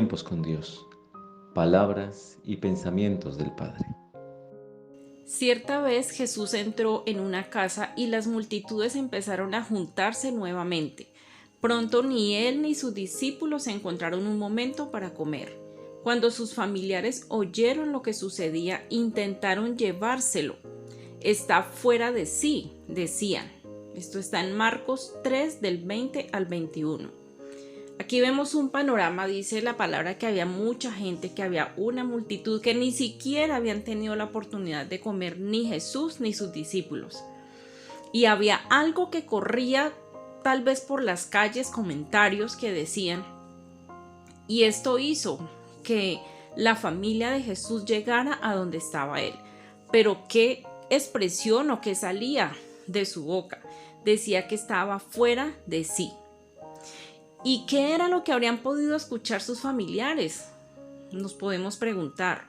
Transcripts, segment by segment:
tiempos con Dios, palabras y pensamientos del Padre. Cierta vez Jesús entró en una casa y las multitudes empezaron a juntarse nuevamente. Pronto ni él ni sus discípulos encontraron un momento para comer. Cuando sus familiares oyeron lo que sucedía, intentaron llevárselo. Está fuera de sí, decían. Esto está en Marcos 3 del 20 al 21. Aquí vemos un panorama, dice la palabra, que había mucha gente, que había una multitud que ni siquiera habían tenido la oportunidad de comer ni Jesús ni sus discípulos. Y había algo que corría tal vez por las calles, comentarios que decían, y esto hizo que la familia de Jesús llegara a donde estaba él. Pero qué expresión o qué salía de su boca. Decía que estaba fuera de sí. ¿Y qué era lo que habrían podido escuchar sus familiares? Nos podemos preguntar,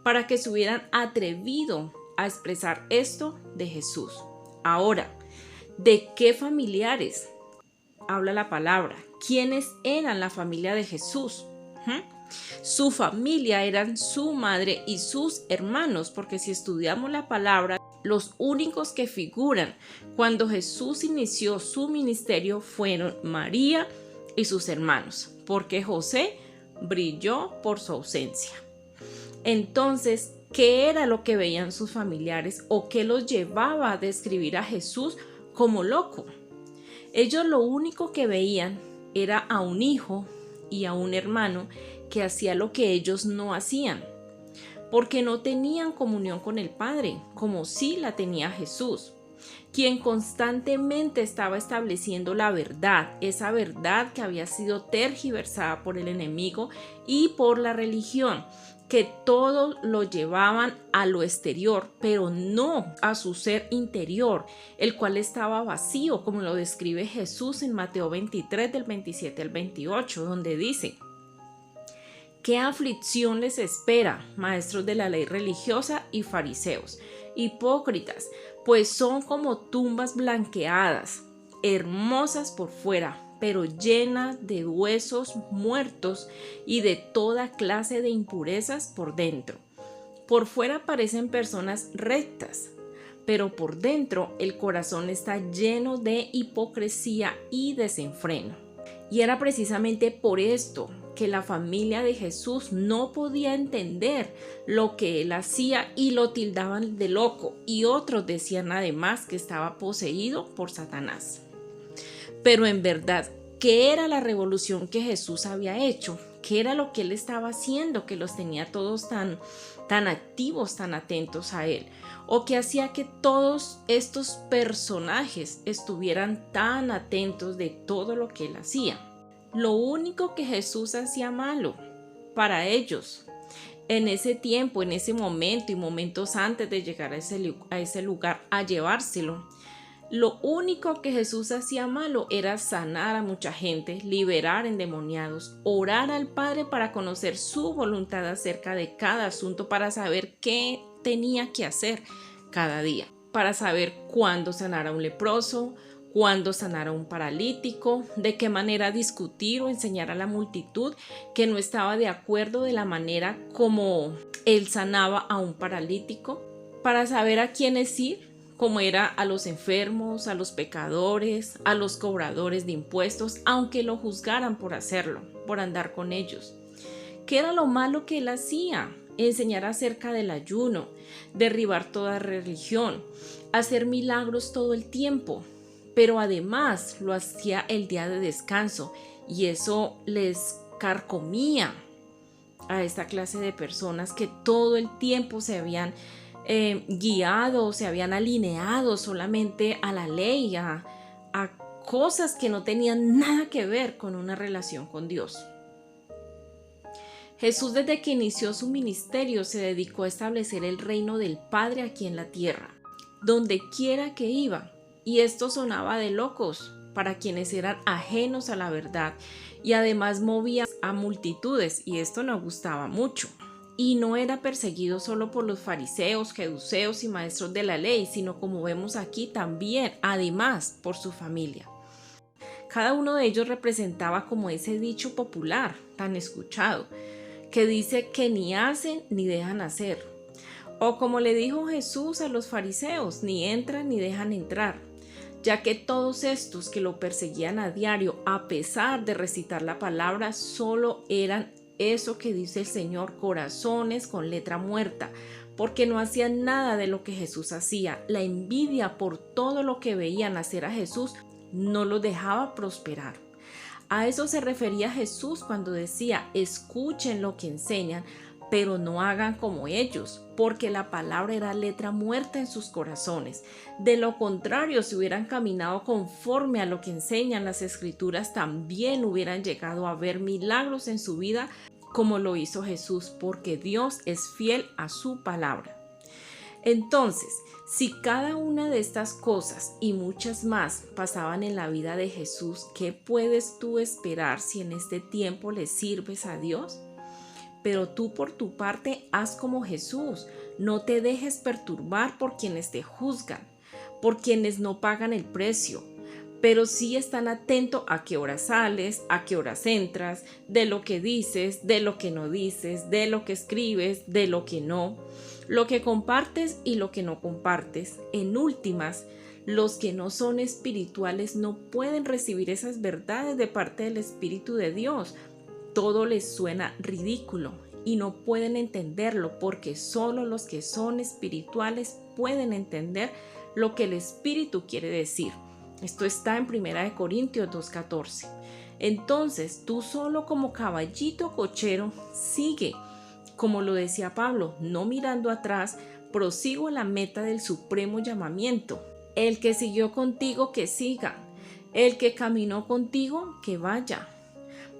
para que se hubieran atrevido a expresar esto de Jesús. Ahora, ¿de qué familiares habla la palabra? ¿Quiénes eran la familia de Jesús? Su familia eran su madre y sus hermanos, porque si estudiamos la palabra, los únicos que figuran cuando Jesús inició su ministerio fueron María y sus hermanos, porque José brilló por su ausencia. Entonces, ¿qué era lo que veían sus familiares o qué los llevaba a describir a Jesús como loco? Ellos lo único que veían era a un hijo y a un hermano que hacía lo que ellos no hacían, porque no tenían comunión con el Padre, como sí la tenía Jesús, quien constantemente estaba estableciendo la verdad, esa verdad que había sido tergiversada por el enemigo y por la religión, que todo lo llevaban a lo exterior, pero no a su ser interior, el cual estaba vacío, como lo describe Jesús en Mateo 23 del 27 al 28, donde dice: ¿qué aflicción les espera, maestros de la ley religiosa y fariseos, hipócritas? Pues son como tumbas blanqueadas, hermosas por fuera, pero llenas de huesos muertos y de toda clase de impurezas por dentro. Por fuera parecen personas rectas, pero por dentro el corazón está lleno de hipocresía y desenfreno. Y era precisamente por esto que la familia de Jesús no podía entender lo que él hacía y lo tildaban de loco, y otros decían además que estaba poseído por Satanás. Pero en verdad, ¿qué era la revolución que Jesús había hecho? ¿Qué era lo que él estaba haciendo que los tenía todos tan activos, tan atentos a él? ¿O que hacía que todos estos personajes estuvieran tan atentos de todo lo que él hacía? Lo único que Jesús hacía malo para ellos en ese tiempo, en ese momento y momentos antes de llegar a ese lugar a llevárselo, lo único que Jesús hacía malo era sanar a mucha gente, liberar endemoniados, orar al Padre para conocer su voluntad acerca de cada asunto, para saber qué tenía que hacer cada día, para saber cuándo sanar a un leproso, cuándo sanar a un paralítico, de qué manera discutir o enseñar a la multitud que no estaba de acuerdo de la manera como él sanaba a un paralítico, para saber a quiénes ir, como era a los enfermos, a los pecadores, a los cobradores de impuestos, aunque lo juzgaran por hacerlo, por andar con ellos. ¿Qué era lo malo que él hacía? Enseñar acerca del ayuno, derribar toda religión, hacer milagros todo el tiempo, pero además lo hacía el día de descanso, y eso les carcomía a esta clase de personas que todo el tiempo se habían guiado, se habían alineado solamente a la ley, a cosas que no tenían nada que ver con una relación con Dios. Jesús, desde que inició su ministerio, se dedicó a establecer el reino del Padre aquí en la tierra, donde quiera que iba, y esto sonaba de locos para quienes eran ajenos a la verdad, y además movía a multitudes, y esto no gustaba mucho. Y no era perseguido solo por los fariseos, saduceos y maestros de la ley, sino, como vemos aquí, también, además, por su familia. Cada uno de ellos representaba como ese dicho popular tan escuchado, que dice que ni hacen ni dejan hacer. O como le dijo Jesús a los fariseos, ni entran ni dejan entrar, ya que todos estos que lo perseguían a diario, a pesar de recitar la palabra, solo eran eso que dice el Señor, corazones con letra muerta, porque no hacían nada de lo que Jesús hacía. La envidia por todo lo que veían hacer a Jesús no los dejaba prosperar. A eso se refería Jesús cuando decía: escuchen lo que enseñan, pero no hagan como ellos, porque la palabra era letra muerta en sus corazones. De lo contrario, si hubieran caminado conforme a lo que enseñan las Escrituras, también hubieran llegado a ver milagros en su vida como lo hizo Jesús, porque Dios es fiel a su palabra. Entonces, si cada una de estas cosas y muchas más pasaban en la vida de Jesús, ¿qué puedes tú esperar si en este tiempo le sirves a Dios? Pero tú por tu parte haz como Jesús, no te dejes perturbar por quienes te juzgan, por quienes no pagan el precio, pero sí están atentos a qué hora sales, a qué horas entras, de lo que dices, de lo que no dices, de lo que escribes, de lo que no, lo que compartes y lo que no compartes. En últimas, los que no son espirituales no pueden recibir esas verdades de parte del Espíritu de Dios. Todo les suena ridículo y no pueden entenderlo, porque solo los que son espirituales pueden entender lo que el Espíritu quiere decir. Esto está en 1 Corintios 2:14. Entonces, tú solo como caballito cochero sigue, como lo decía Pablo, no mirando atrás, prosigo a la meta del supremo llamamiento. El que siguió contigo, que siga. El que caminó contigo, que vaya.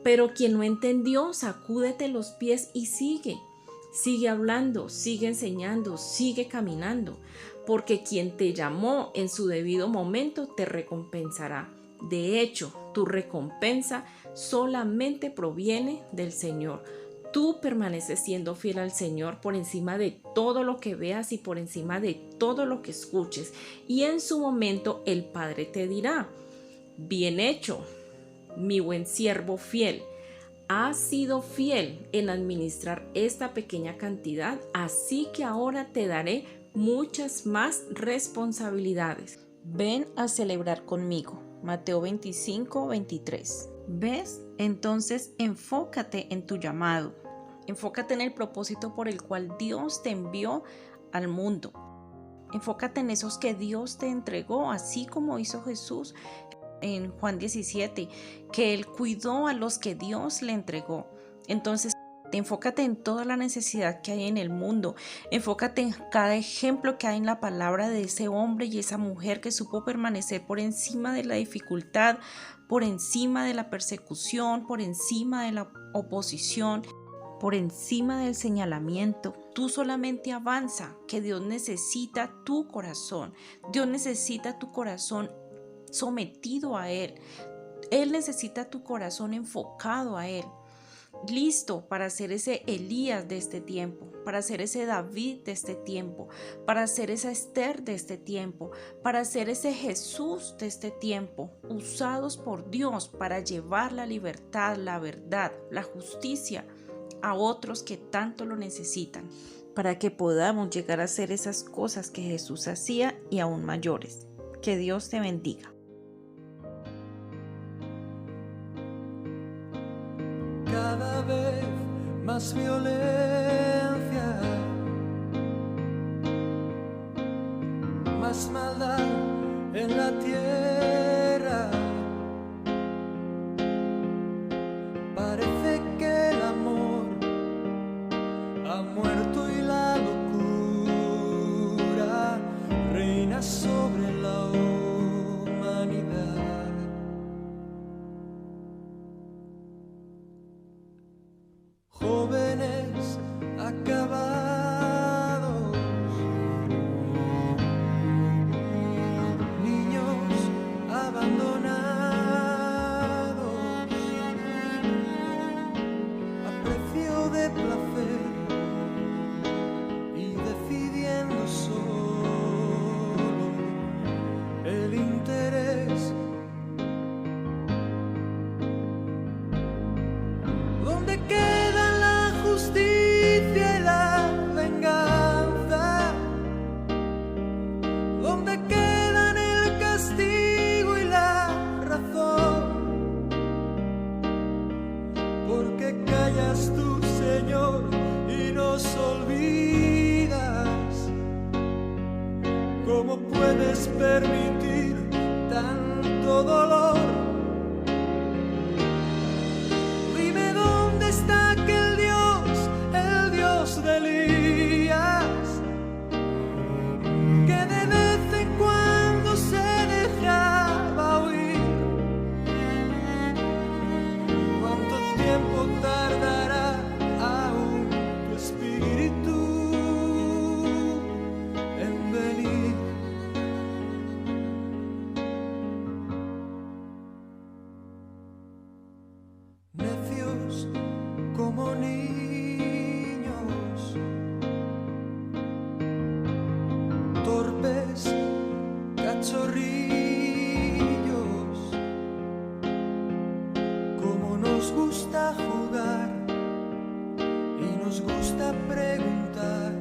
Pero quien no entendió, sacúdete los pies y sigue. Sigue hablando, sigue enseñando, sigue caminando, porque quien te llamó en su debido momento te recompensará. De hecho, tu recompensa solamente proviene del Señor. Tú permaneces siendo fiel al Señor por encima de todo lo que veas y por encima de todo lo que escuches. Y en su momento el Padre te dirá: bien hecho, mi buen siervo fiel. Has sido fiel en administrar esta pequeña cantidad, así que ahora te daré muchas más responsabilidades. Ven a celebrar conmigo. Mateo 25:23. ¿Ves? Entonces enfócate en tu llamado. Enfócate en el propósito por el cual Dios te envió al mundo. Enfócate en esos que Dios te entregó, así como hizo Jesús en Juan 17, que Él cuidó a los que Dios le entregó. Entonces, enfócate en toda la necesidad que hay en el mundo. Enfócate en cada ejemplo que hay en la palabra de ese hombre y esa mujer que supo permanecer por encima de la dificultad, por encima de la persecución, por encima de la oposición, por encima del señalamiento. Tú solamente avanza, que Dios necesita tu corazón. Dios necesita tu corazón sometido a Él. Él necesita tu corazón enfocado a Él, listo para ser ese Elías de este tiempo, para ser ese David de este tiempo, para ser esa Esther de este tiempo, para ser ese Jesús de este tiempo, usados por Dios para llevar la libertad, la verdad, la justicia a otros que tanto lo necesitan, para que podamos llegar a hacer esas cosas que Jesús hacía y aún mayores. Que Dios te bendiga. Cada vez más violencia, más maldad en la tierra. Parece que el amor ha muerto y la locura reina sobre la humanidad. Jóvenes acabados, niños abandonados, a precio de placer y decidiendo solo el interés niños, torpes cachorrillos, como nos gusta jugar y nos gusta preguntar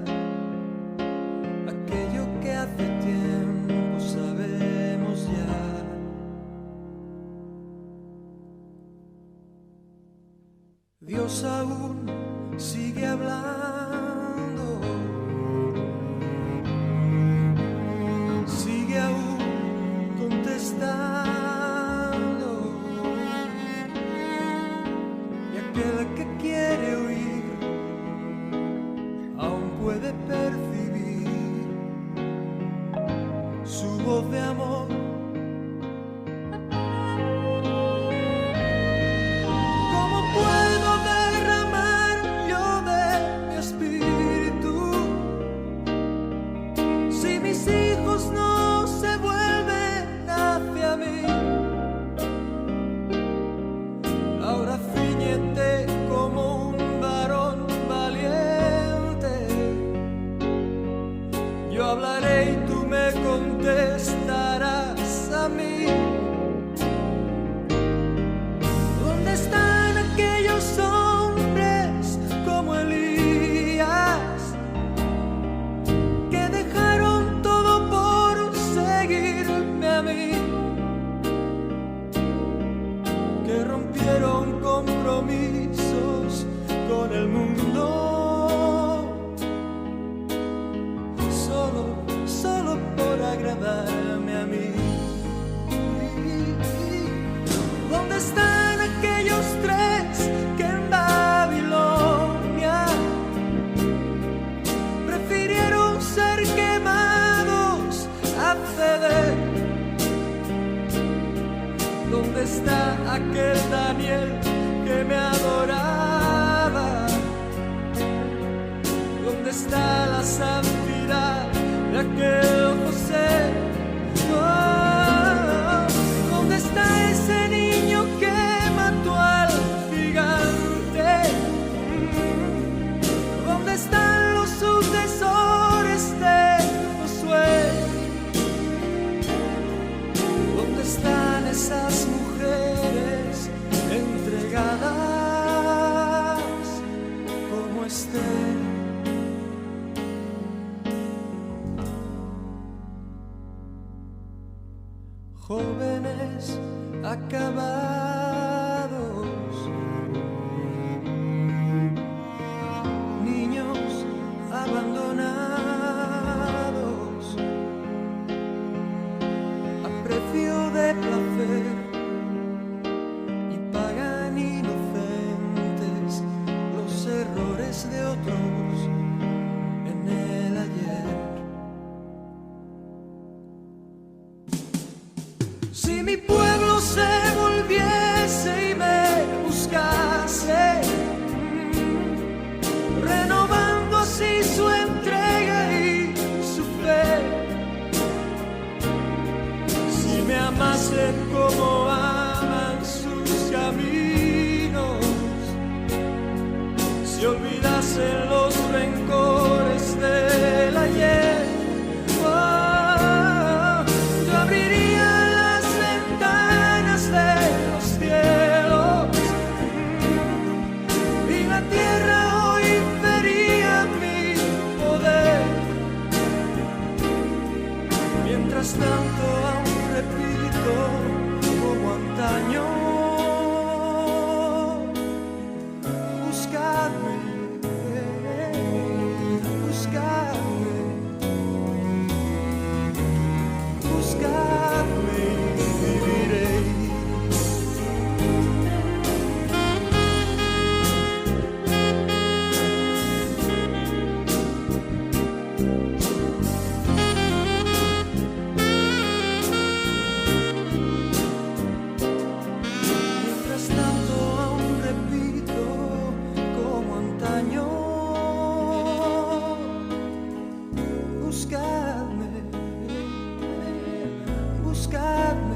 aquello que hace tiempo sabemos ya. Dios aún sigue hablando, sigue aún contestando, y aquel que quiere oír aún puede percibir su voz de amor. ¿Cómo puedo derramar yo de mi espíritu si mis hijos no se vuelven hacia mí? Ahora ciñete como un varón valiente. Yo hablaré y tú me contestarás a mí. ¿Dónde están aquellos hombres como Elías que dejaron todo por seguirme a mí? Que rompieron compromisos con el mundo solo por agradarme a mí. ¿Dónde están aquellos tres que en Babilonia prefirieron ser quemados a ceder? ¿Dónde está aquel Daniel que me adoraba? ¿Dónde está la santidad de aquel José? Oh, ¿dónde está ese niño que mató al gigante? ¿Dónde están los sucesores de Josué? ¿Dónde están esas mujeres entregadas como Esther? Jóvenes acabados, niños abandonados, a precio de placer, y pagan inocentes los errores de otros en el ayer. Si mi pueblo se volviese y me buscase, renovando así su entrega y su fe, si me amasen como aman sus caminos, si olvidasen los rencores del ayer, yo abriría las ventanas de los cielos y la tierra hoy vería mi poder. Mientras tanto aún repito como antaño: buscadme, buscadme, buscadme y viviréis. Mientras tanto aún repito como antaño: buscadme, buscadme.